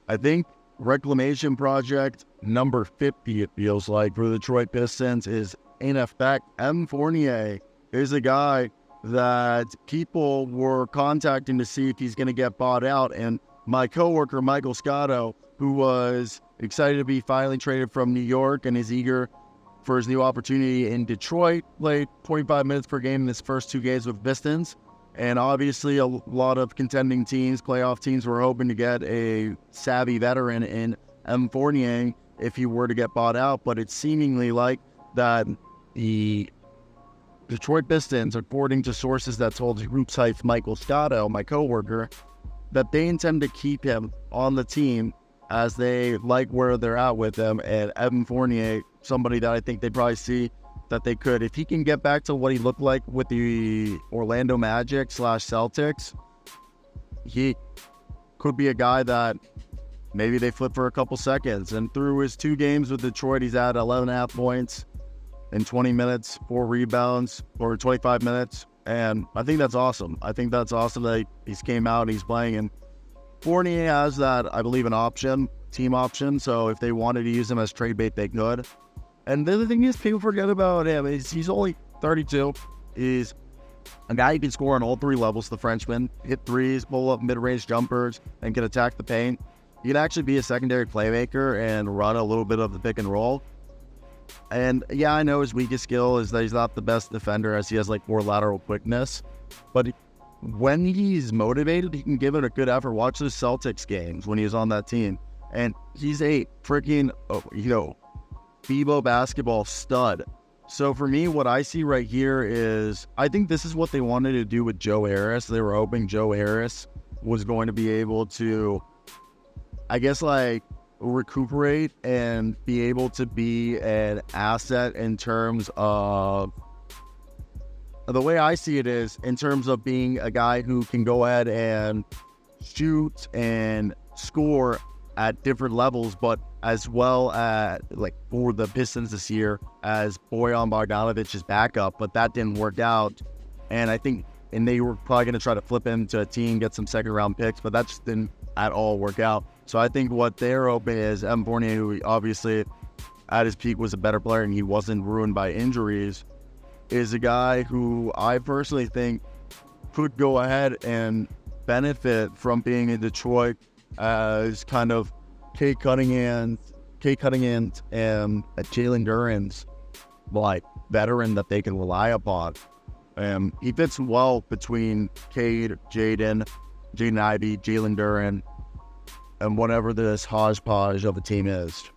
I think reclamation project number 50, it feels like, for the Detroit Pistons is in effect. Fournier is a guy that people were contacting to see if he's going to get bought out. And my coworker, Michael Scotto, who was excited to be finally traded from New York and is eager for his new opportunity in Detroit, played 25 minutes per game in his first 2 games with Pistons. And obviously a lot of contending teams, playoff teams, were hoping to get a savvy veteran in Fournier if he were to get bought out. But it's seemingly like that the Detroit Pistons, according to sources that told HoopsHype's Michael Scotto, my coworker, that they intend to keep him on the team as they like where they're at with him. And Evan Fournier, somebody that I think they probably see that they could, if he can get back to what he looked like with the Orlando Magic / Celtics, he could be a guy that maybe they flip for a couple seconds. And through his 2 games with Detroit, he's had 11.5 points in 20 minutes, 4 rebounds over 25 minutes. And I think that's awesome. I think that's awesome that he's came out and he's playing. And Fournier has that, I believe, an option, team option. So if they wanted to use him as trade bait, they could. And the other thing is, people forget about him is he's only 32. He's a guy who can score on all 3 levels. The Frenchman, hit threes, pull up mid-range jumpers, and can attack the paint. He can actually be a secondary playmaker and run a little bit of the pick and roll. And yeah, I know his weakest skill is that he's not the best defender, as he has like more lateral quickness. But when he's motivated, he can give it a good effort. Watch the Celtics games when he was on that team. And he's a freaking, FIBA basketball stud. So for me, what I see right here is, I think this is what they wanted to do with Joe Harris. They were hoping Joe Harris was going to be able to, I guess, like, recuperate and be able to be an asset in terms of, the way I see it is, in terms of being a guy who can go ahead and shoot and score at different levels, but as well as, like, for the Pistons this year, as Bojan Bogdanovich's backup, but that didn't work out. And I think, and they were probably going to try to flip him to a team, get some second-round picks, but that just didn't at all work out. So I think what they're hoping is Evan Fournier, who obviously at his peak was a better player and he wasn't ruined by injuries, is a guy who I personally think could go ahead and benefit from being in Detroit as kind of Kate Cunningham and Jalen Duren's like veteran that they can rely upon. He fits well between Cade, Jaden Ivey, Jalen Duren, and whatever this hodgepodge of a team is.